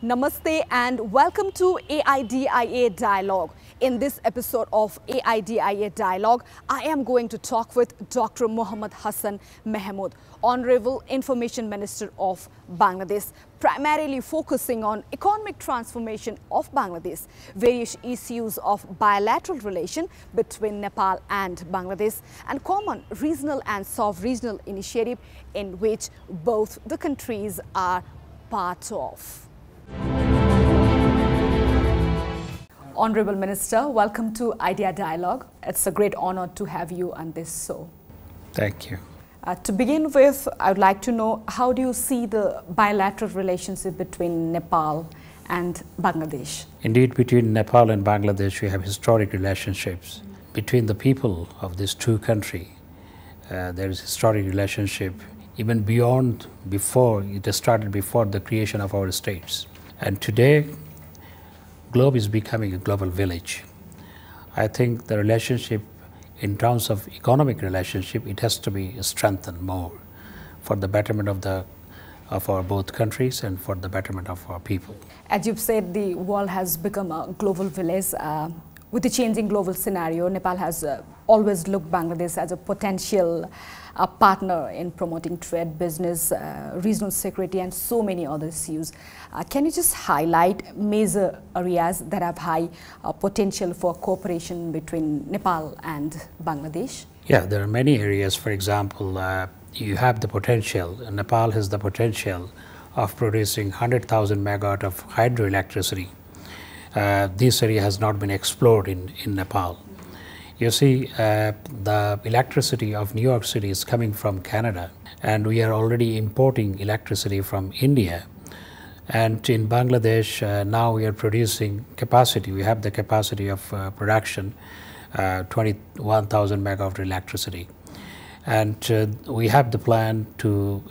Namaste and welcome to AIDIA Dialogue. In this episode of AIDIA Dialogue, I am going to talk with Dr. Mohammad Hasan Mahmud, Honorable Information Minister of Bangladesh, primarily focusing on economic transformation of Bangladesh, various issues of bilateral relation between Nepal and Bangladesh, and common regional and sub-regional initiative in which both the countries are part of. Honorable Minister, welcome to AIDIA Dialogue. It's a great honor to have you on this show. Thank you. To begin with, I would like to know, how do you see the bilateral relationship between Nepal and Bangladesh? Indeed, between Nepal and Bangladesh, we have historic relationships. Between the people of these two countries, there is historic relationship even before it started before the creation of our states. And today, globe is becoming a global village. I think the relationship in terms of economic relationship, it has to be strengthened more for the betterment of our both countries and for the betterment of our people. As you've said, the world has become a global village. With the changing global scenario, Nepal has always looked Bangladesh as a potential partner in promoting trade, business, regional security, and so many other issues. Can you just highlight major areas that have high potential for cooperation between Nepal and Bangladesh? Yeah, there are many areas. For example, you have the potential, Nepal has the potential of producing 100,000 megawatt of hydroelectricity. This area has not been explored in Nepal. You see, the electricity of New York City is coming from Canada, and we are already importing electricity from India. And in Bangladesh, now we are producing capacity. We have the capacity of production, 21,000 megawatt of electricity. And we have the plan to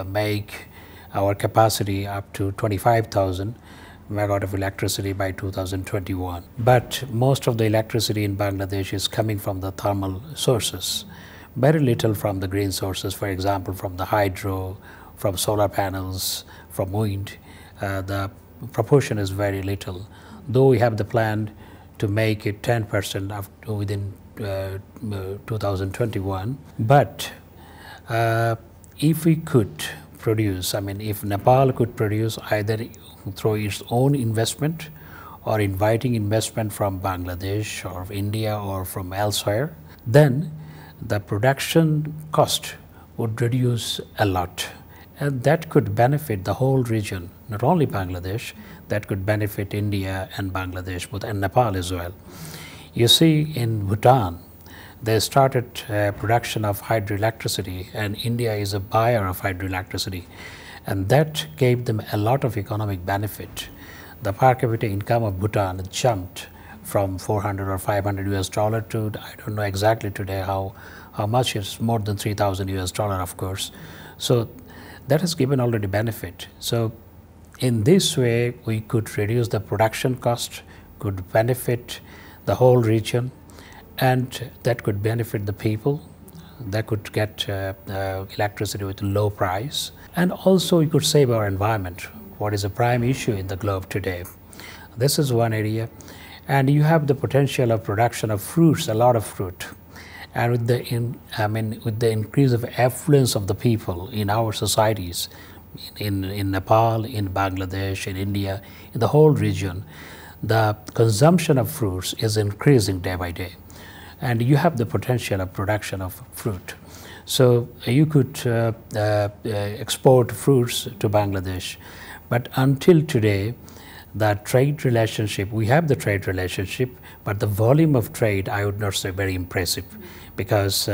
make our capacity up to 25,000 megawatt of electricity by 2021. But most of the electricity in Bangladesh is coming from the thermal sources. Very little from the green sources, for example, from the hydro, from solar panels, from wind. The proportion is very little. Though we have the plan to make it 10% within 2021. But if we could produce, if Nepal could produce either through its own investment or inviting investment from Bangladesh or India or from elsewhere, then the production cost would reduce a lot. And that could benefit the whole region, not only Bangladesh, that could benefit India and Bangladesh, and Nepal as well. You see, in Bhutan, they started production of hydroelectricity, and India is a buyer of hydroelectricity. And that gave them a lot of economic benefit. The per capita income of Bhutan jumped from 400 or 500 US dollar to, I don't know exactly today how much, it's more than 3,000 US dollar, of course. So that has given already benefit. So in this way, we could reduce the production cost, could benefit the whole region, and that could benefit the people. They could get electricity with a low price. And also we could save our environment, what is a prime issue in the globe today. This is one area. And you have the potential of production of fruits, a lot of fruit. And with the increase of affluence of the people in our societies, in Nepal, in Bangladesh, in India, in the whole region, the consumption of fruits is increasing day by day. And you have the potential of production of fruit. So you could export fruits to Bangladesh. But until today, the trade relationship, we have the trade relationship, but the volume of trade, I would not say very impressive, because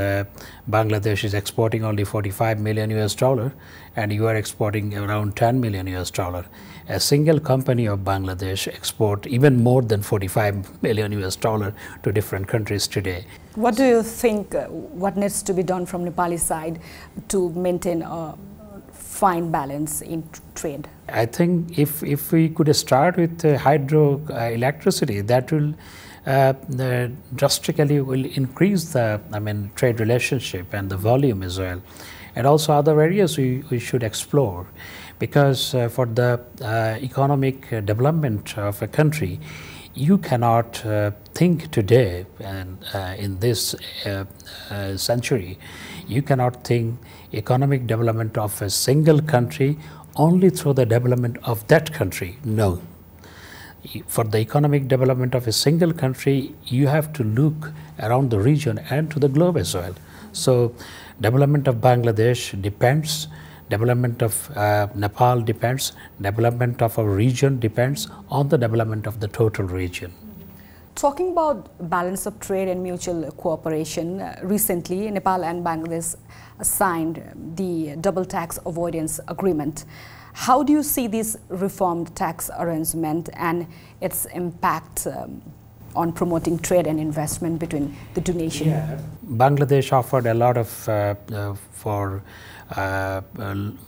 Bangladesh is exporting only 45 million US dollar, and you are exporting around 10 million US dollar. A single company of Bangladesh export even more than 45 million US dollar to different countries today. What do you think, what needs to be done from Nepali side to maintain a fine balance in trade? I think if we could start with hydro electricity, that will drastically will increase the trade relationship and the volume as well. and also other areas we should explore, because for the economic development of a country, you cannot think today and in this century, you cannot think economic development of a single country only through the development of that country. No. For the economic development of a single country, you have to look around the region and to the globe as well. So development of Bangladesh depends, development of Nepal depends, development of our region depends on the development of the total region. Talking about balance of trade and mutual cooperation, recently Nepal and Bangladesh signed the double tax avoidance agreement. How do you see this reformed tax arrangement and its impact on promoting trade and investment between the two nations? Yeah. Bangladesh offered a lot of for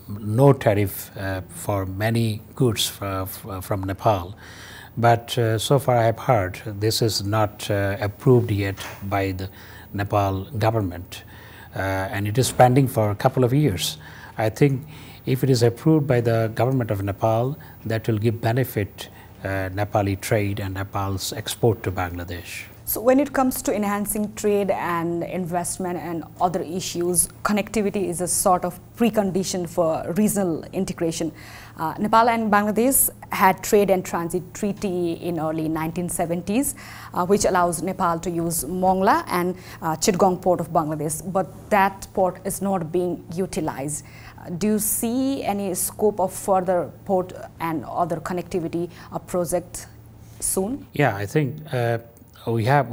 no tariff for many goods from Nepal. But so far I have heard this is not approved yet by the Nepal government, and it is pending for a couple of years. I think if it is approved by the government of Nepal, that will give benefit Nepali trade and Nepal's export to Bangladesh. So when it comes to enhancing trade and investment and other issues, connectivity is a sort of precondition for regional integration. Nepal and Bangladesh had trade and transit treaty in early 1970s, which allows Nepal to use Mongla and Chittagong port of Bangladesh, but that port is not being utilized. Do you see any scope of further port and other connectivity project soon? Yeah, I think we have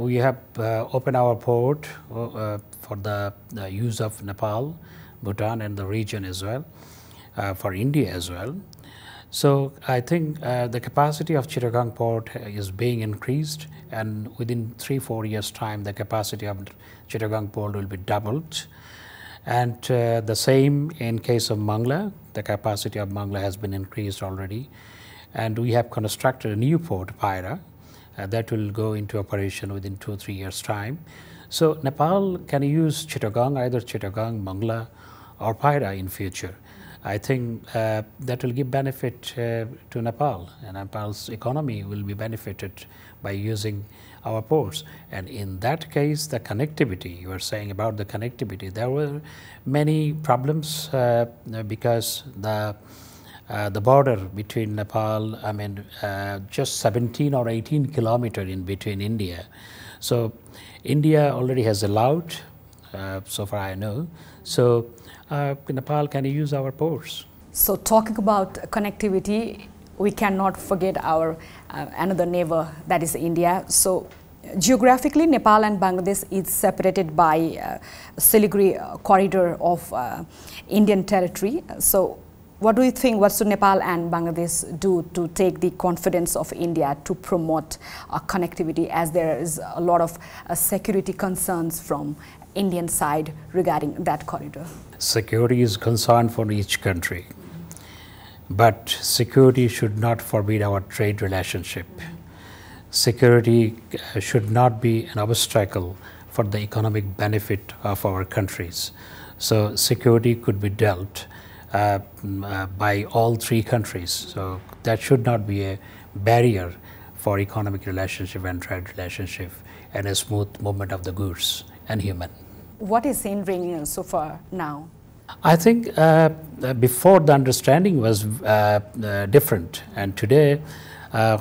opened our port for the use of Nepal, Bhutan and the region as well, for India as well. So I think the capacity of Chittagong port is being increased, and within 3-4 years time the capacity of Chittagong port will be doubled. And the same in case of Mongla, the capacity of Mongla has been increased already, and we have constructed a new port, Paira, that will go into operation within 2-3 years time. So Nepal can use Chittagong, either Chittagong, Mongla or Paira in future. I think that will give benefit to Nepal, and Nepal's economy will be benefited by using our ports. And in that case, the connectivity, you were saying about the connectivity, there were many problems because the border between Nepal, I mean, just 17 or 18 kilometers in between India. So India already has allowed, so far I know, so Nepal can use our ports. So talking about connectivity, we cannot forget our another neighbor, that is India. So geographically, Nepal and Bangladesh is separated by Siliguri corridor of Indian territory. So what do you think, what should Nepal and Bangladesh do to take the confidence of India to promote connectivity, as there is a lot of security concerns from Indian side regarding that corridor? Security is concern for each country, but security should not forbid our trade relationship. Security should not be an obstacle for the economic benefit of our countries. So security could be dealt by all three countries. So that should not be a barrier for economic relationship and trade relationship and a smooth movement of the goods and human. What is hindering so far now? I think before the understanding was different, and today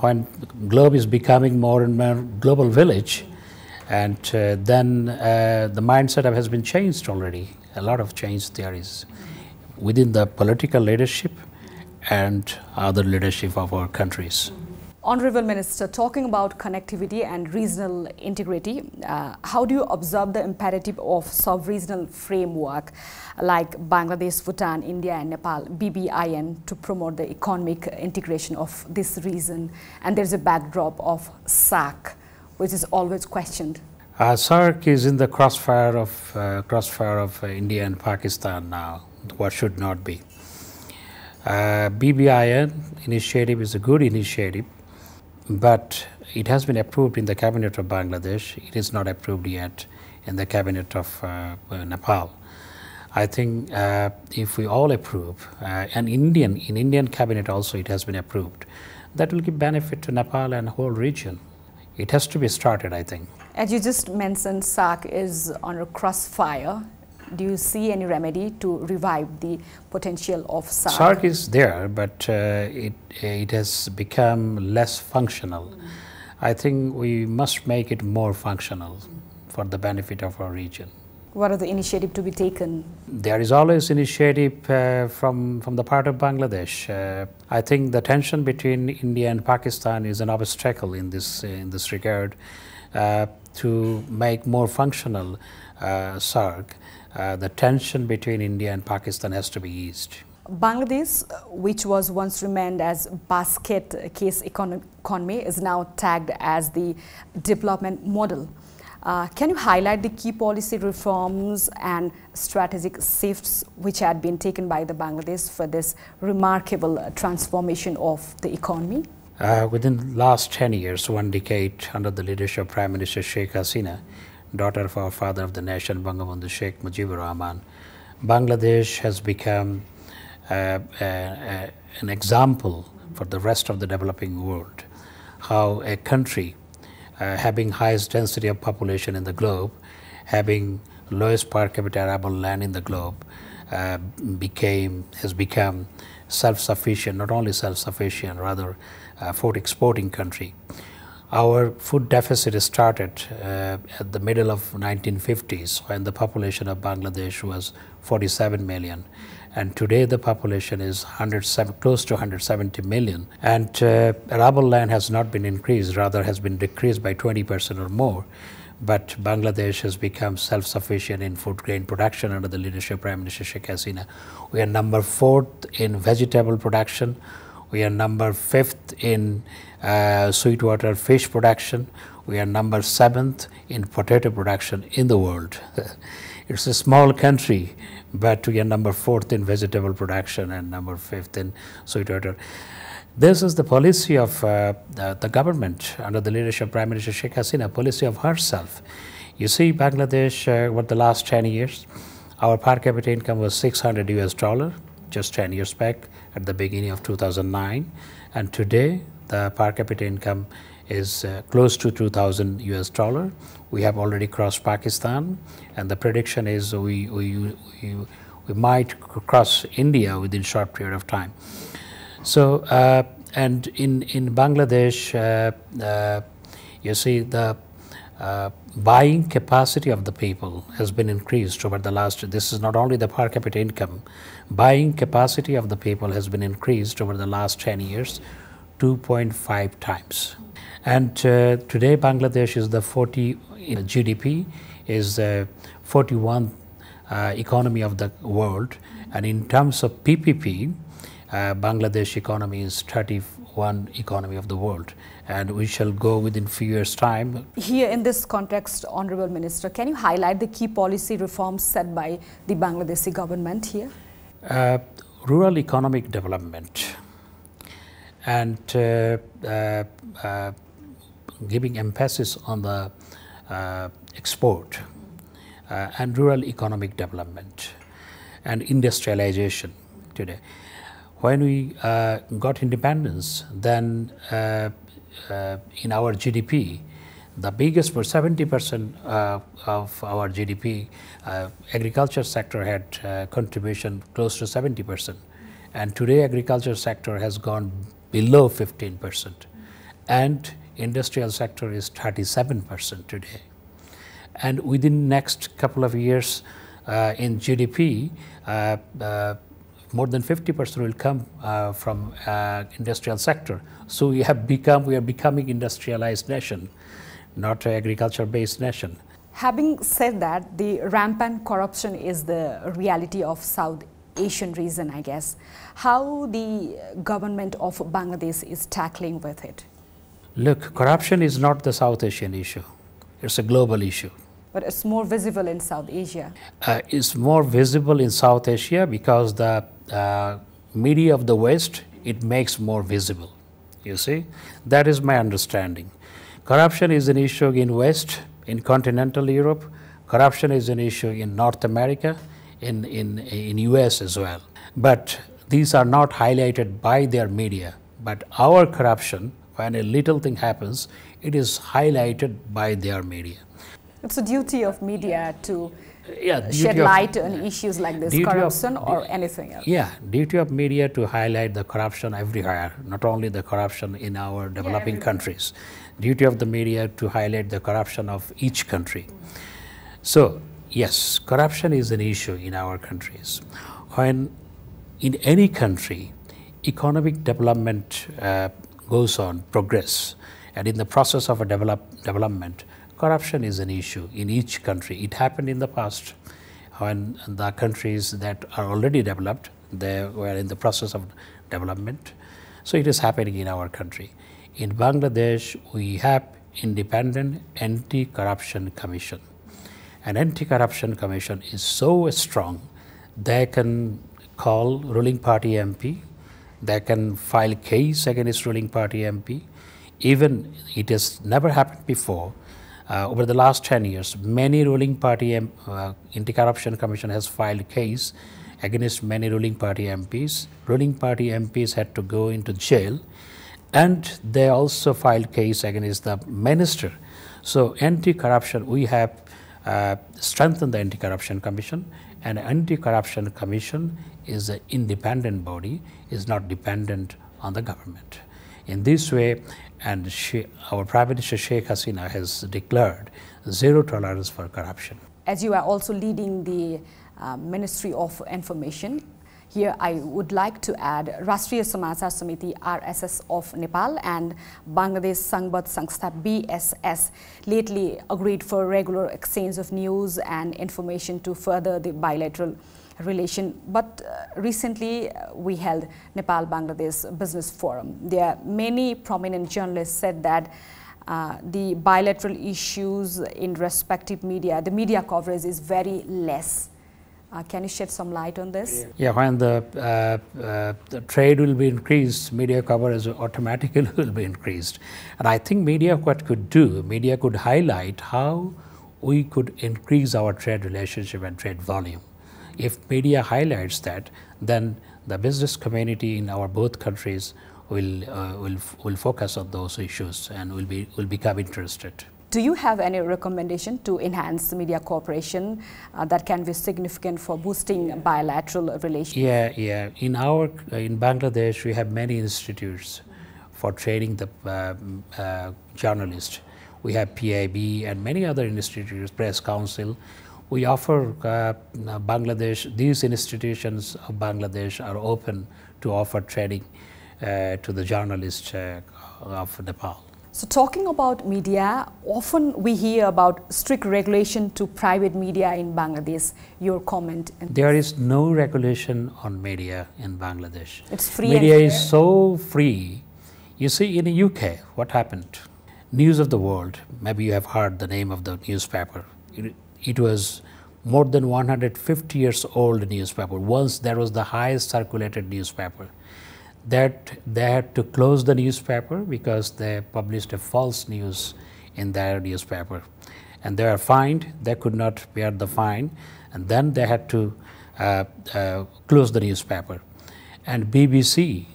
when globe is becoming more and more global village, and then the mindset has been changed already. A lot of change there is within the political leadership and other leadership of our countries. Honorable Minister, talking about connectivity and regional integrity, how do you observe the imperative of sub-regional framework like Bangladesh, Bhutan, India and Nepal, BBIN, to promote the economic integration of this region? And there's a backdrop of SAARC, which is always questioned. SAARC is in the crossfire of India and Pakistan now, what should not be. BBIN initiative is a good initiative, but it has been approved in the cabinet of Bangladesh. It is not approved yet in the cabinet of Nepal. I think if we all approve, and in Indian cabinet also it has been approved, that will give benefit to Nepal and the whole region. It has to be started, I think. As you just mentioned, SAARC is under crossfire. Do you see any remedy to revive the potential of SAARC? SAARC is there, but it has become less functional. I think we must make it more functional for the benefit of our region. What are the initiatives to be taken? There is always initiative from the part of Bangladesh. I think the tension between India and Pakistan is an obstacle in this regard. To make more functional SAARC, the tension between India and Pakistan has to be eased. Bangladesh, which was once remained as basket case economy, is now tagged as the development model. Can you highlight the key policy reforms and strategic shifts which had been taken by the Bangladesh for this remarkable transformation of the economy? Within the last 10 years, 1 decade, under the leadership of Prime Minister Sheikh Hasina, daughter of our father of the nation, Bangabandhu Sheikh Mujibur Rahman, Bangladesh has become an example for the rest of the developing world. How a country having highest density of population in the globe, having lowest per capita arable land in the globe, has become self-sufficient, not only self-sufficient, rather food exporting country. Our food deficit started at the middle of 1950s when the population of Bangladesh was 47 million. And today the population is close to 170 million. And arable land has not been increased, rather has been decreased by 20% or more. But Bangladesh has become self-sufficient in food grain production under the leadership of Prime Minister Sheikh Hasina. We are number 4th in vegetable production. We are number 5th in sweetwater fish production. We are number 7th in potato production in the world. It's a small country, but we are number 4th in vegetable production and number 5th in sweetwater. This is the policy of the government under the leadership of Prime Minister Sheikh Hasina, policy of herself. You see, Bangladesh, over the last 10 years, our per capita income was $600 US, just 10 years back at the beginning of 2009. And today, the per capita income is close to $2,000 US. We have already crossed Pakistan, and the prediction is we might cross India within a short period of time. So, and in Bangladesh, you see the buying capacity of the people has been increased over the last, this is not only the per capita income, buying capacity of the people has been increased over the last 10 years, 2.5 times. And today Bangladesh is the GDP is the 41th economy of the world, and in terms of PPP, Bangladesh economy is 31 economy of the world, and we shall go within few years' time. Here in this context, Honorable Minister, can you highlight the key policy reforms set by the Bangladeshi government here? Rural economic development and giving emphasis on the export and rural economic development and industrialization today. When we got independence, then in our GDP, the biggest for 70% of our GDP, agriculture sector had contribution close to 70%. And today agriculture sector has gone below 15%. And industrial sector is 37% today. And within next couple of years in GDP, more than 50% will come from industrial sector. So we are becoming industrialized nation, not an agriculture-based nation. Having said that, the rampant corruption is the reality of South Asian region, I guess. How the government of Bangladesh is tackling with it? Look, corruption is not the South Asian issue. It's a global issue. But it's more visible in South Asia. It's more visible in South Asia because the media of the West, it makes more visible, you see. That is my understanding. Corruption is an issue in West, in continental Europe. Corruption is an issue in North America, in US as well. But these are not highlighted by their media. But our corruption, when a little thing happens, it is highlighted by their media. It's a duty of media to Yeah, shed light on issues like this, corruption or anything else. Yeah, duty of media to highlight the corruption everywhere, not only the corruption in our developing countries. Duty of the media to highlight the corruption of each country. So, yes, corruption is an issue in our countries. When in any country, economic development goes on, progress, and in the process of a development, corruption is an issue in each country. It happened in the past when the countries that are already developed, they were in the process of development. So it is happening in our country. In Bangladesh, we have independent anti-corruption commission. An anti-corruption commission is so strong, they can call ruling party MP, they can file case against ruling party MP. Even it has never happened before. Over the last 10 years, many ruling party anti-corruption commission has filed case against many ruling party MPs. Ruling party MPs had to go into jail, and they also filed case against the minister. So anti-corruption, we have strengthened the anti-corruption commission, and anti-corruption commission is an independent body, is not dependent on the government. In this way, and our Prime Minister Sheikh Hasina has declared zero tolerance for corruption. As you are also leading the Ministry of Information, here I would like to add Rashtriya Samachar Samiti RSS of Nepal and Bangladesh Sangbad Sangstha BSS lately agreed for regular exchange of news and information to further the bilateral relation. But recently we held Nepal-Bangladesh Business Forum. There many prominent journalists said that the bilateral issues in respective media, the media coverage is very less. Can you shed some light on this? Yeah, when the trade will be increased, media coverage automatically will be increased. And I think media what could do, media could highlight how we could increase our trade relationship and trade volume. If media highlights that, then the business community in our both countries will focus on those issues and will become interested. Do you have any recommendation to enhance media cooperation that can be significant for boosting bilateral relations? Yeah. In Bangladesh, we have many institutes for training the journalists. We have PIB and many other institutes, Press Council. We offer Bangladesh, these institutions of Bangladesh are open to offer training to the journalists of Nepal. So talking about media, often we hear about strict regulation to private media in Bangladesh. Your comment? There is no regulation on media in Bangladesh. It's free. Media is so free. You see, in the UK, what happened? News of the World, maybe you have heard the name of the newspaper. It was more than 150 years old newspaper. Once that was the highest circulated newspaper. That they had to close the newspaper because they published a false news in their newspaper. And they were fined, they could not bear the fine, and then they had to close the newspaper. And BBC,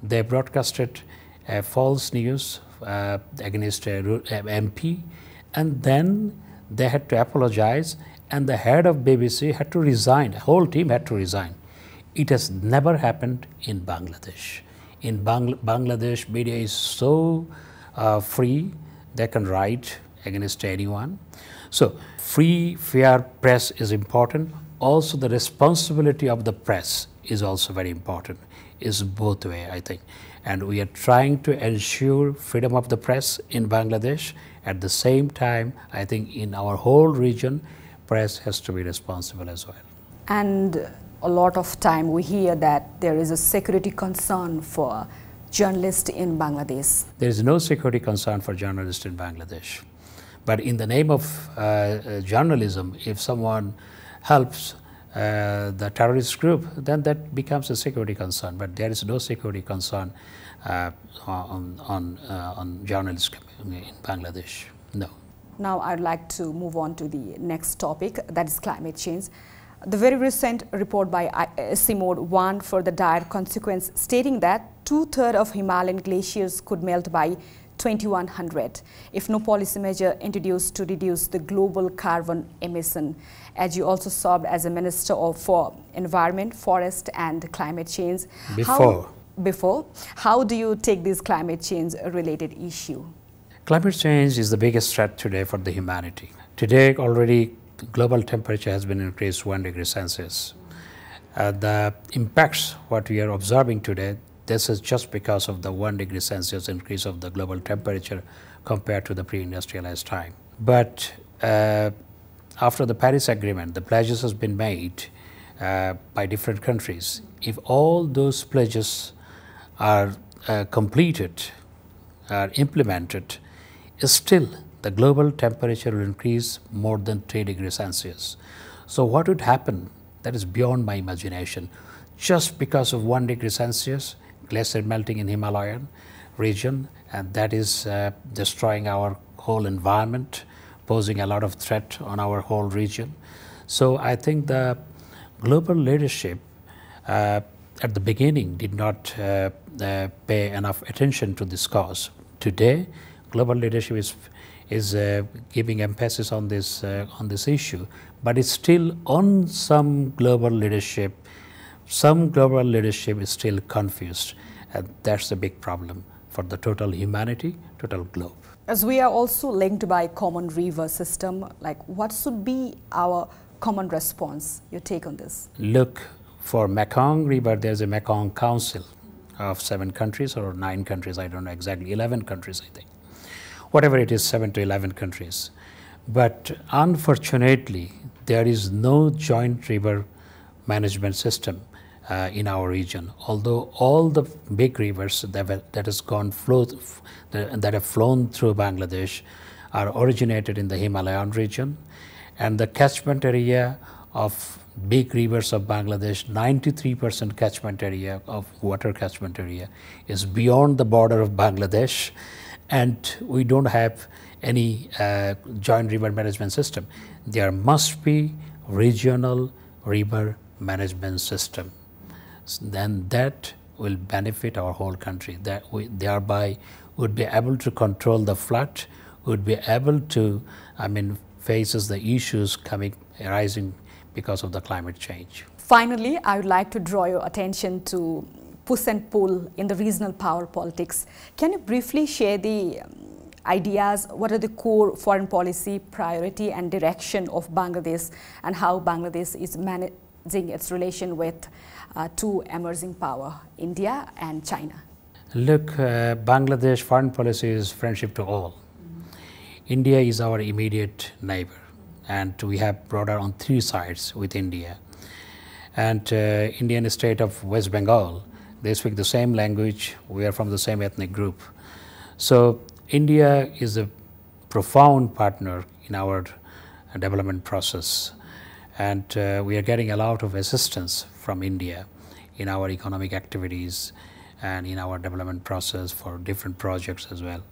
they broadcasted a false news against MP, and then they had to apologize, and the head of BBC had to resign, the whole team had to resign. It has never happened in Bangladesh. In Bangladesh, media is so free, they can write against anyone. So, free, fair press is important. Also, the responsibility of the press is also very important, is both way, I think. And we are trying to ensure freedom of the press in Bangladesh. At the same time, I think in our whole region, press has to be responsible as well. And a lot of time we hear that there is a security concern for journalists in Bangladesh. There is no security concern for journalists in Bangladesh. But in the name of journalism, if someone helps the terrorist group, then that becomes a security concern. But there is no security concern on journalists in Bangladesh, no. Now I'd like to move on to the next topic, that is climate change. The very recent report by CIMOD warned for the dire consequence, stating that 2/3 of Himalayan glaciers could melt by 2100 if no policy measure introduced to reduce the global carbon emission. As you also served as a Minister for Environment, Forest and Climate Change. How do you take this climate change related issue? Climate change is the biggest threat today for the humanity. Today already global temperature has been increased 1 degree Celsius. The impacts what we are observing today, this is just because of the 1 degree Celsius increase of the global temperature compared to the pre-industrialized time. But after the Paris Agreement, the pledges has been made by different countries. If all those pledges are completed, are implemented, still the global temperature will increase more than 3 degrees Celsius. So what would happen? That is beyond my imagination. Just because of 1 degree Celsius, glacier melting in Himalayan region, and that is destroying our whole environment, posing a lot of threat on our whole region. So I think the global leadership at the beginning did not pay enough attention to this cause. Today, global leadership is giving emphasis on this issue, but it's still on some global leadership. Some global leadership is still confused, and that's a big problem for the total humanity, total globe. As we are also linked by common river system, like what should be our common response? Your take on this? Look, for Mekong River, there's a Mekong Council of 7 countries or 9 countries, I don't know exactly, 11 countries I think. Whatever it is, 7 to 11 countries. But unfortunately, there is no joint river management system in our region. Although all the big rivers that have flown through Bangladesh are originated in the Himalayan region, and the catchment area of big rivers of Bangladesh, 93% catchment area of water catchment area is beyond the border of Bangladesh, and we don't have any joint river management system. There must be regional river management system. Then that will benefit our whole country. That we thereby would be able to control the flood, would be able to, faces the issues arising because of the climate change. Finally, I would like to draw your attention to push and pull in the regional power politics. Can you briefly share the ideas? What are the core foreign policy priority and direction of Bangladesh, and how Bangladesh is managing its relation with two emerging power, India and China? Look, Bangladesh foreign policy is friendship to all. India is our immediate neighbor, and we have border on 3 sides with India. And Indian state of West Bengal, they speak the same language, we are from the same ethnic group. So India is a profound partner in our development process, and we are getting a lot of assistance from India in our economic activities and in our development process for different projects as well.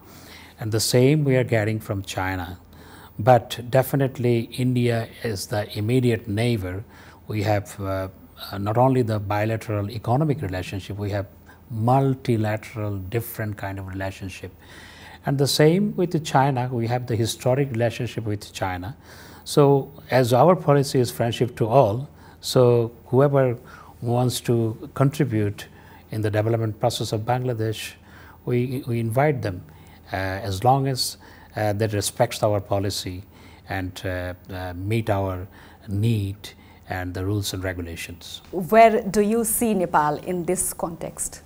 And the same we are getting from China. But definitely India is the immediate neighbor. We have not only the bilateral economic relationship, we have multilateral different kind of relationship. And the same with China, we have the historic relationship with China. So as our policy is friendship to all, so whoever wants to contribute in the development process of Bangladesh, we invite them as long as that respects our policy and meet our need and the rules and regulations. Where do you see Nepal in this context?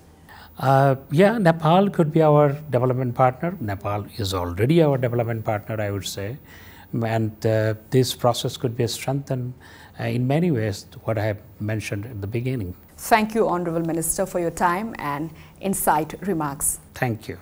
Yeah, Nepal could be our development partner. Nepal is already our development partner, I would say. And this process could be strengthened in many ways, what I have mentioned at the beginning. Thank you, Honorable Minister, for your time and insight remarks. Thank you.